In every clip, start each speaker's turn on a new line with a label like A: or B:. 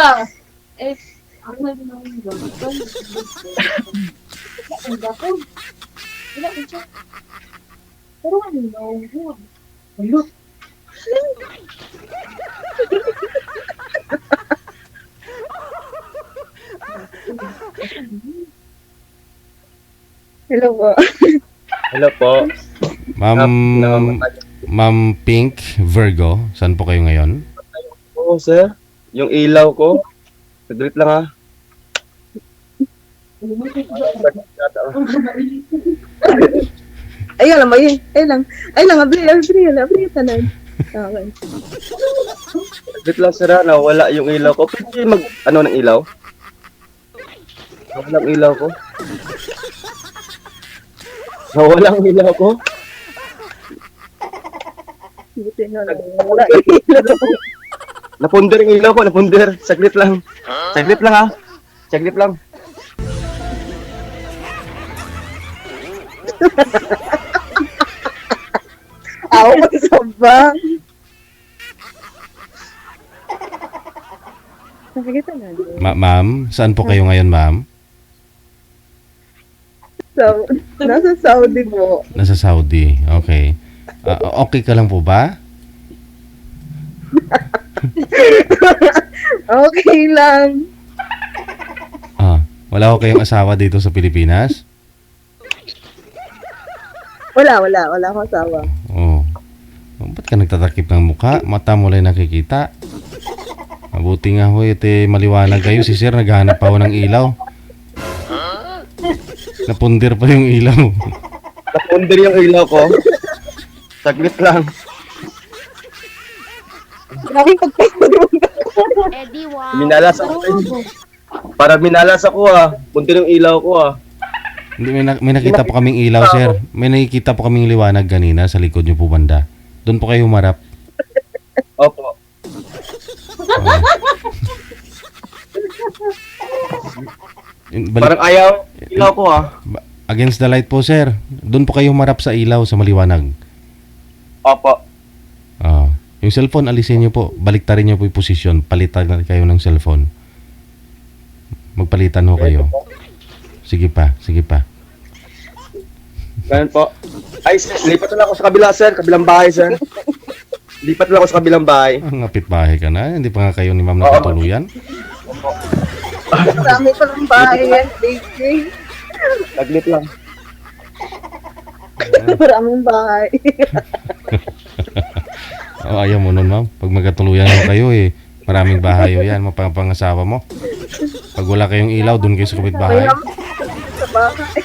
A: ba? Eh, ako na rin ako yung ganito. Ang gapo. Wala ko siya. Pero ano na? Ano?
B: Hello po.
C: Hello po.
D: Ma'am Pink Virgo, saan po kayo ngayon?
C: Oo, sir. Yung ilaw ko. Saglit lang ha.
B: Ayun lang, ayun lang. Ayun lang, abri tanan. Okay.
C: Saglit lang, sir ha. Nawala yung ilaw ko. Pwede ano ng ilaw? Nawala ang ilaw ko. Nawala ang ilaw ko.
B: Buti na lang. Wala ilaw.
C: Napunder yung ilaw ko. Napunder. Saglit lang. Saglit lang ha. Saglit lang.
B: Ako sa bang. Nakikita na.
D: Ma'am, saan po kayo ngayon, ma'am?
B: So, nasa Saudi po.
D: Nasa Saudi. Okay. Okay ka lang po ba?
B: Okay lang.
D: Wala ko kayong asawa dito sa Pilipinas?
B: Wala akong asawa.
D: Oh. Ba't ka nagtatakip ng mukha? Mata mo lang nakikita. Mabuti nga ho, ite maliwanag kayo. Si sir, naghahanap pa ho ng ilaw. Napundir pa yung ilaw.
C: Napunder yung ilaw ko. Saglit lang.
B: Grabe pagpapalunod.
A: Eddie, wow.
C: Minalas ako. Para minalas ako ha. Pundir yung ilaw ko ha.
D: Hindi, may nakita po kaming ilaw, sir. May nakikita po kaming liwanag kanina sa likod niyo po banda. Doon po kayo humarap.
C: Opo. Parang ayaw ilaw ko ha.
D: Against the light po, sir. Doon po kayo humarap sa ilaw sa maliwanag.
C: Opo.
D: Yung cellphone, alisin niyo po. Baliktarin niyo po yung posisyon. Palitan na kayo ng cellphone. Magpalitan ho kayo. Sige pa, sige pa.
C: Ganun po. Ay, sir, lipat na ako sa kabila, sir. Kabilang bahay, sir. Lipat na ako sa kabilang bahay.
D: Ngapit bahay ka na. Hindi pa nga kayo ni ma'am nakatuluyan.
B: Marami pa ng bahay yan, baby.
C: Saglit lang.
B: Maraming bahay.
D: Ayaw mo nun, ma'am. Pag magkatuluyan ho kayo, maraming bahay ho yan. Mapangasawa mo. Pag wala kayong ilaw, doon kayo sa kapit bahay.
B: Sa bahay.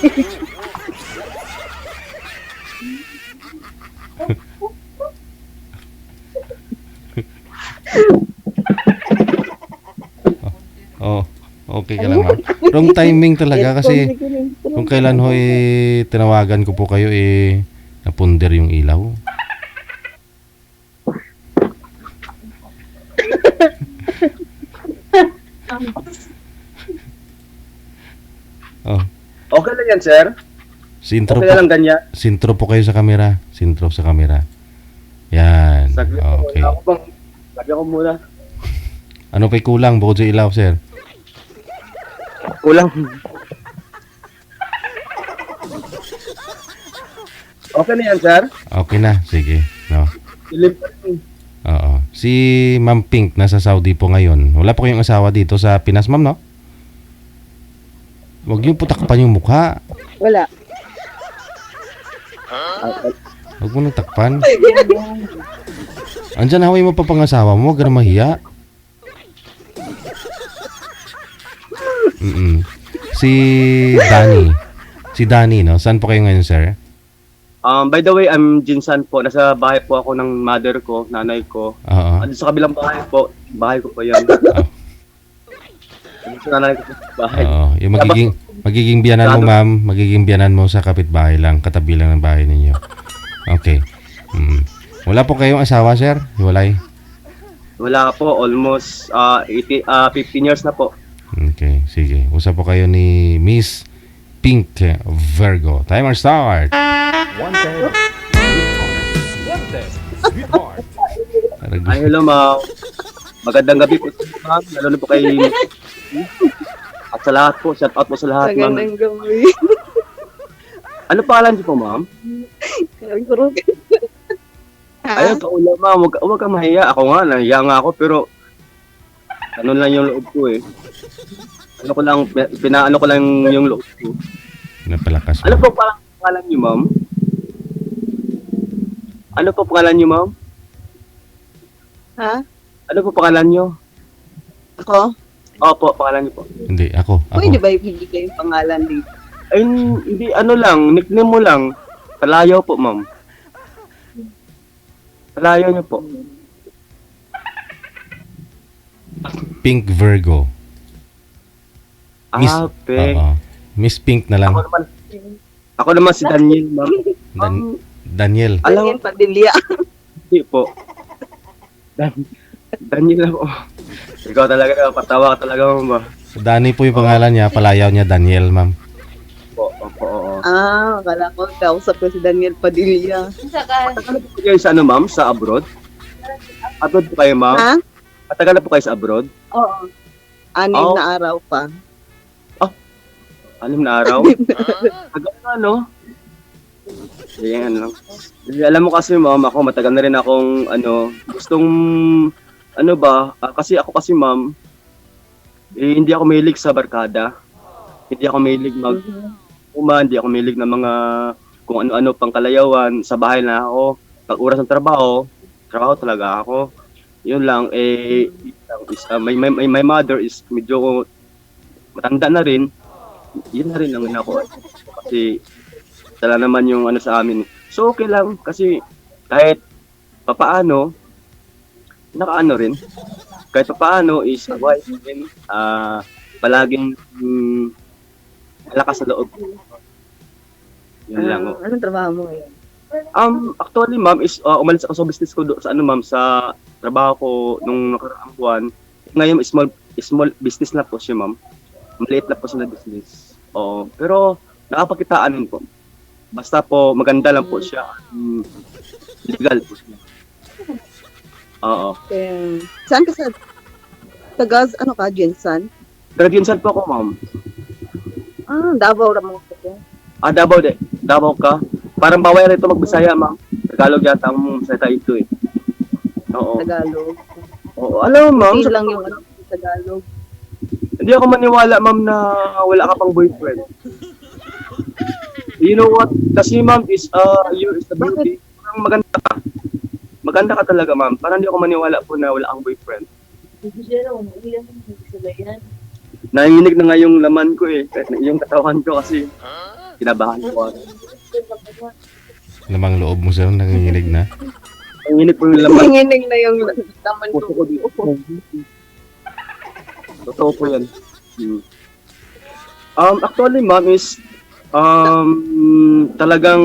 D: Okay ka lang, ma'am. Wrong timing talaga kasi kung kailan ho tinawagan ko po kayo napunder yung ilaw.
C: Okay lang yan, sir.
D: Sintro
C: Okay lang ganyan.
D: Sintro po kayo sa camera. Sintro sa camera. Yan.
C: Saglit
D: Okay.
C: Ako bang, lagyan ko muna.
D: Ano pa'y kulang bukod sa ilaw, sir?
C: Kulang. Okay na yan, sir.
D: Okay na. Sige. No.
C: Dilim pa rin.
D: Oo. Si Ma'am Pink nasa Saudi po ngayon. Wala po kayong asawa dito sa Pinas, ma'am, no? Huwag niyo po takpan yung mukha.
B: Wala.
D: Huwag mo nang takpan. Andyan na yung mapapangasawa mo. Huwag ka na mahiya. Si Danny. Si Danny, no? Saan po kayo ngayon, sir?
C: By the way, I'm Jinsan po. Nasa bahay po ako ng mother ko, nanay ko.
D: Oo.
C: Sa kabilang bahay ko po yan. Sa nanay ko po sa bahay.
D: Oo. Yung magiging biyanan mo, ma'am. Magiging biyanan mo sa kapitbahay lang. Katabi lang ng bahay ninyo. Okay. Wala po kayong asawa, sir? Hiwalay?
C: Wala po. Almost 15 years na po.
D: Okay. Sige. Usap po kayo ni Miss Pink Virgo. Timer start!
C: Ay, hello, ma'am. Magandang gabi po sa inyo, ma'am. Lalo na po kay at sa lahat po. Shout out po sa lahat, ma'am.
B: Magandang gabi.
C: Ano pangalan niyo po, ma'am?
B: Kagurog.
C: Ayun, kaula, ma'am. Huwag kang mahiya. Ako nga, nahiya nga ako, pero ano lang yung loob ko eh. Ano ko lang, pinaano ko lang yung loob ko.
D: Napalakas
C: Ano
D: mo.
C: po pangalan niyo, ma'am? Ano po pangalan niyo, ma'am?
B: Ha?
C: Ano po pangalan niyo?
B: Ako?
C: Opo, pangalan niyo po.
D: Hindi, ako.
B: Pwede ba ibigay yung pangalan dito?
C: Ay, hindi, ano lang, nickname mo lang. Palayaw po, ma'am. Palayaw niyo po.
D: Pink Virgo. Miss,
C: Pe.
D: oo. Miss Pink na lang.
C: Ako naman si Daniel, ma'am.
D: Daniel.
C: Alam
B: Daniel Padilla.
C: Hindi po. Daniel ako. Ikaw talaga, patawa ka talaga, ma'am.
D: Danny po yung pangalan niya. Palayaw niya Daniel, ma'am.
C: Opo, oo.
B: Akala ko kausap ko si Daniel Padilla.
C: Matagal po kayo sa ano, ma'am? Sa abroad? Abroad po kayo, ma'am?
B: Ha?
C: Matagal na po kayo sa abroad?
B: Oo. 6
C: Oh.
B: na araw pa.
C: 6 na araw? Tagal na, no? Yan lang. Alam mo kasi, ma'am, ako matagal na rin akong, gustong, kasi ako kasi, ma'am, hindi ako mahilig sa barkada. Hindi ako mahilig hindi ako mahilig ng mga kung ano-ano pang kalayawan. Sa bahay na ako. Pag oras ng trabaho talaga ako. Yun lang, my mother is medyo matanda na rin. Yun na rin ang ako. Kasi tala naman yung sa amin. So okay lang kasi kahit papaano nakaano rin. Kahit papaano is wife din palaging malakas sa loob. Yun lang.
B: Anong trabaho mo ngayon?
C: Actually ma'am is umalis ako sa business ko sa ma'am sa trabaho ko nung nakaraang buwan. Ngayon small business na po siya ma'am. Maliit na po siya na business. Oo, pero nakapakitaan din po. Basta po maganda lang po siya. Legal po siya. Oo.
B: Saan ka sa Tagaz, ano ka, Jensan?
C: Graduation po ako ma'am.
B: Davao Ramon ko.
C: Davao ka. Parang bawal rito magbisaya ma'am. Tagalog yata ang salita ito eh. Oo.
B: Tagalog.
C: Oo, alam mo ma'am.
B: Hindi lang yung Tagalog.
C: Hindi ako maniwala, ma'am, na wala ka pang boyfriend. You know what? Kasi, ma'am, you is the beauty. Parang maganda ka. Maganda ka talaga, ma'am. Parang hindi ako maniwala po na wala kang boyfriend. Nanginginig na nga yung laman ko eh. Yung katawan ko kasi kinabahan ko.
D: Lamang loob mo sir, nanginginig na.
C: Nanginginig po yung laman.
B: Nanginig na yung laman
C: Puso ko dito. Totoo po yan. Actually, ma'am, is talagang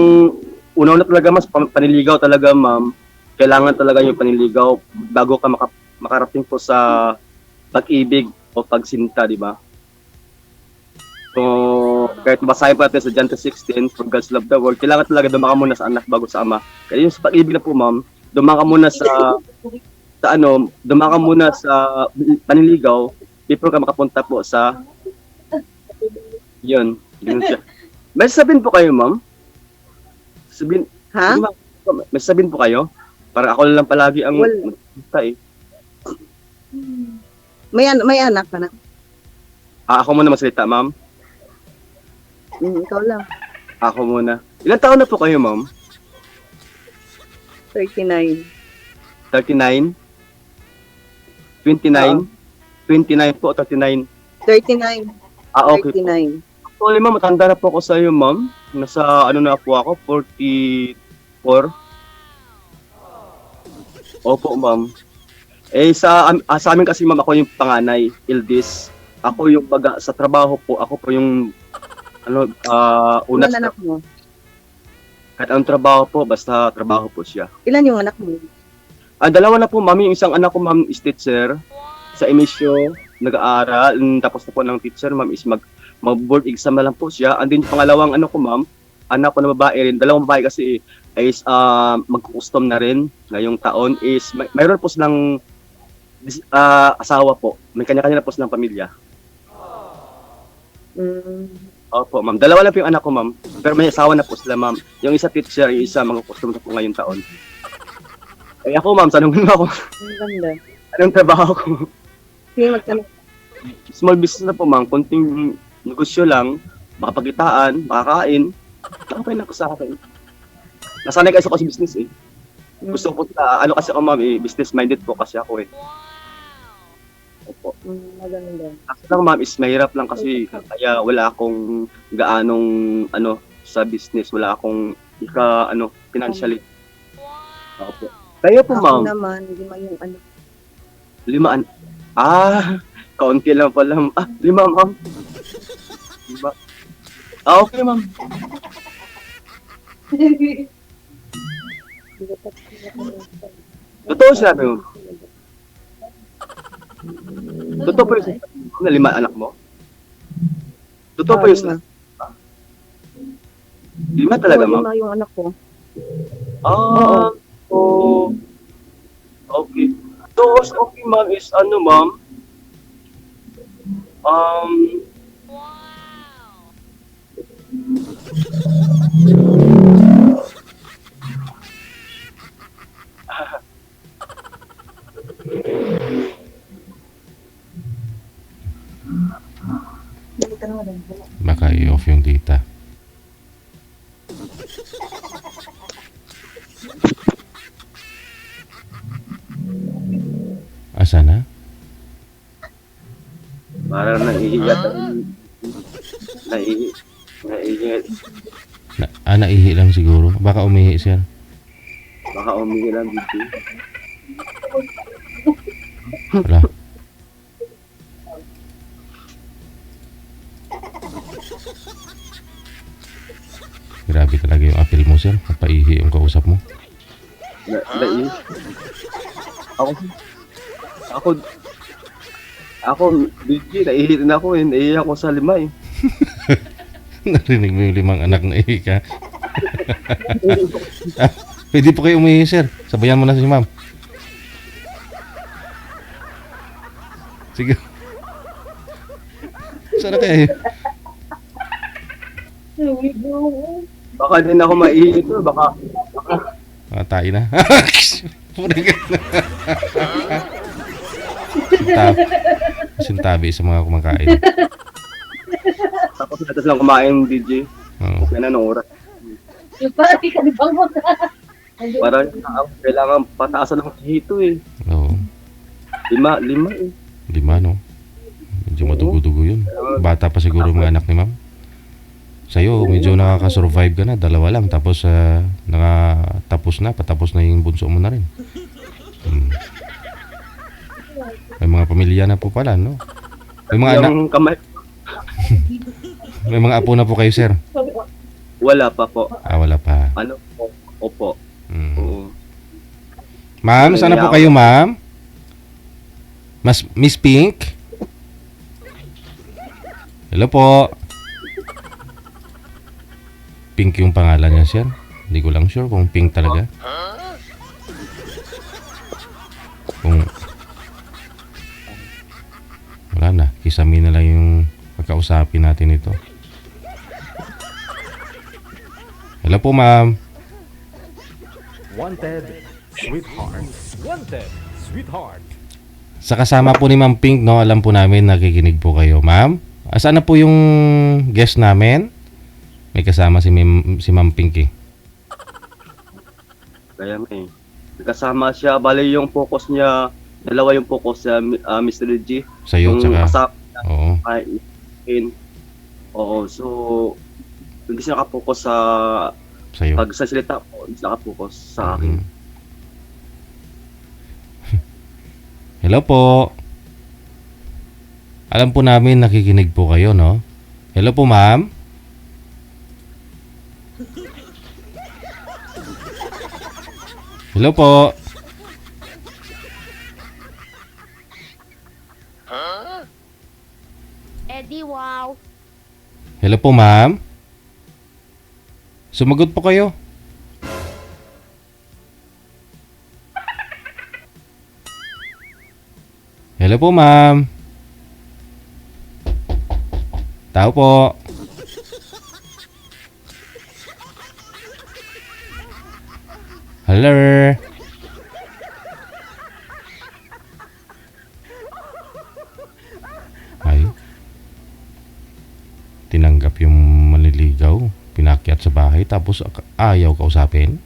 C: una talaga mas paniligaw talaga, ma'am. Kailangan talaga yung paniligaw bago ka makarating po sa pag-ibig o pagsinta, di ba? So, kahit basahin pa natin sa John 16, for God's love the world, kailangan talaga dumaka muna sa anak bago sa ama. Kaya yung sa pag-ibig na po, ma'am, dumaka muna dumaka muna sa paniligaw before ka makapunta po sa yun siya. May sabihin po kayo, ma'am?
B: Ha?
C: May sabihin po kayo? Para ako lang palagi ang eh.
B: May anak ka na?
C: Ako muna magsalita, ma'am.
B: Ikaw lang.
C: Ako muna. Ilang taon na po kayo, ma'am?
B: 39.
C: 39? 29? 29 po, 39.
B: 39.
C: Okay.
B: 39.
C: Actually, ma'am, matanda na po ako sa iyo, ma'am. Nasa, na po ako, 44. Opo, ma'am. Sa amin kasi, ma'am, ako yung panganay, eldest. Ako yung sa trabaho po, ako po yung, una
B: Ilan anak mo?
C: Kahit anong trabaho po, basta trabaho po siya.
B: Ilan yung anak mo?
C: Dalawa na po, ma'am. Yung isang anak ko, ma'am, is teacher. Sa emisyo, nag-aaral. Tapos na po ng teacher, ma'am, is mag-board exam na lang po siya. And then, pangalawang ko, ma'am, anak ko na babae rin. Dalawang babae kasi is mag-custom na rin ngayong taon. Is mayroon po silang Asawa po. May kanya-kanya na po silang pamilya. Opo, ma'am. Dalawa lang po yung anak ko, ma'am. Pero may asawa na po sila, ma'am. Yung isa teacher, yung isa mga customer po ngayong taon. Eh ako, ma'am, tanungin mo ako,
B: Ang ganda.
C: anong trabaho ko?
B: Sige, magtanong.
C: Small business na po, ma'am. Konting negosyo lang, makapagitaan, makakain. Okay na po sa akin. Nasanay kasi ako sa business eh. Gusto ko ano kasi ako, ma'am, business-minded po kasi ako eh. Opo.
B: Maganda.
C: Kasi lang, ma'am, is mahirap lang kasi kaya wala akong gaanong sa business, wala akong financially. Opo. Kaya po,
B: Ako
C: ma'am,
B: naman, hindi yung ano.
C: 5. Kaunti lang pala. 5, ma'am. 5. Okay, ma'am. Totoo sinabi mo. Totoo po yung na 5 anak mo? Totoo po yung 5 talaga, ma'am?
B: 5 yung anak ko.
C: Oo. Okay. So, okay, ma'am, is ma'am?
D: Baka i-off yung data. Asa na?
C: Parang naiiyak. Naiiyak.
D: Naihi lang siguro. Baka umihi sir.
C: Baka umingi lang dito.
D: Wala. Grabe talaga yung appeal mo sir. Napaihi yung kausap mo.
C: Naiiyak. Ako, DJ, naiiyak na ako eh. Naiiyak ako sa 5 eh.
D: Narinig mo yung 5 anak na ihi ka. Pwede po kayo umihi sir. Sabayan mo na si ma'am. Sige. Sana kaya yun?
C: Baka din ako maiiyak ito. Baka
D: Tayo na. Sintabi sa mga kumakain.
C: tapos natas lang kumain, DJ.
D: Oo.
C: Kaya na nung oras.
A: Yung parang di ka libang mo na.
C: Parang kailangan pataasan ng hito eh.
D: Oo.
C: 5 eh.
D: 5 no? Medyo madugo-dugo yun. Bata pa siguro yung mga anak ni ma'am. Sa'yo, medyo nakaka-survive ka na. 2 lang. Tapos, patapos na yung bunso mo na rin. May mga pamilya na po pala, no? May mga anak,
C: Yung kamay,
D: may mga apo na po kayo, sir.
C: wala pa po.
D: Wala pa.
C: Ano po? Opo. Oo.
D: Ma'am, sana po kayo, ma'am? Miss Pink? Hello po. Pink yung pangalan niya, sir. Hindi ko lang sure kung Pink talaga. Kung wala na, kisami na lang yung pagkausapin natin ito. Hello po, ma'am.
E: Wanted, sweetheart. Wanted, sweetheart.
D: Sa kasama po ni Ma'am Pink, no, alam po namin nakikinig po kayo, ma'am. Saan na po yung guest namin? May kasama si Ma'am Pink eh.
C: Kaya may. Kasama siya. Bali yung focus niya, dalawa yung focus sa Mr. G.
D: Sa'yo,
C: Yung
D: tsaka.
C: kasama
D: Oo.
C: in. Oo, so hindi siya nakapokus sa
D: Sa'yo.
C: pagsasalita po, hindi siya nakapokus sa akin.
D: Hello po. Alam po namin nakikinig po kayo, no? Hello po, ma'am. Hello po.
F: Eddie, wow.
D: Hello po, ma'am. Sumagot po kayo. Hello po, ma'am. Tao po. Hello. Ay. Tinanggap yung manliligaw. Pinakyat sa bahay tapos ayaw kausapin.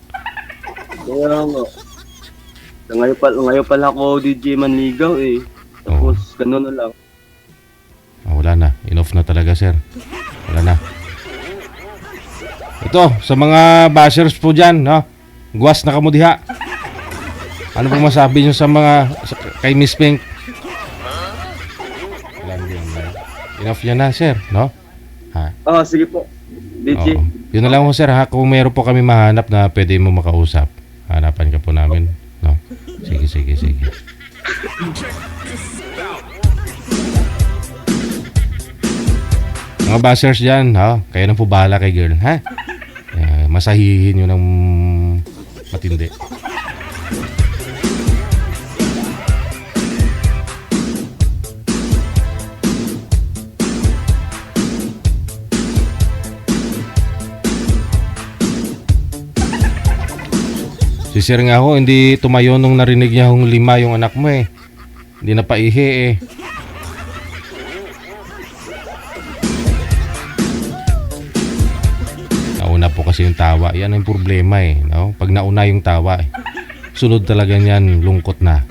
C: Kaya nga. Ngayon pala ako DJ Manligaw eh. Tapos ganun na lang.
D: Wala na. Enough na talaga, sir. Wala na. Ito, sa mga bashers po dyan, no? Guwas na kamo diha. Ano pong masabi nyo sa kay Miss Pink? Wala na yun. Enough yan na, sir, no? Ha?
C: Sige po. DJ.
D: Oo. Yun na lang po, sir, ha? Kung meron po kami mahanap na pwede mo makausap, hanapan ka po namin, no? Sige. Mga bashers dyan, ha? Kayo na po bahala kay girl, ha? Masahihin nyo ng matindi. Si sir nga ho, hindi tumayo nung narinig niya hong 5 yung anak mo eh. Hindi na paihi eh. Nauna po kasi yung tawa. Yan ang problema eh. No? Pag nauna yung tawa eh. Sunod talaga niyan, lungkot na.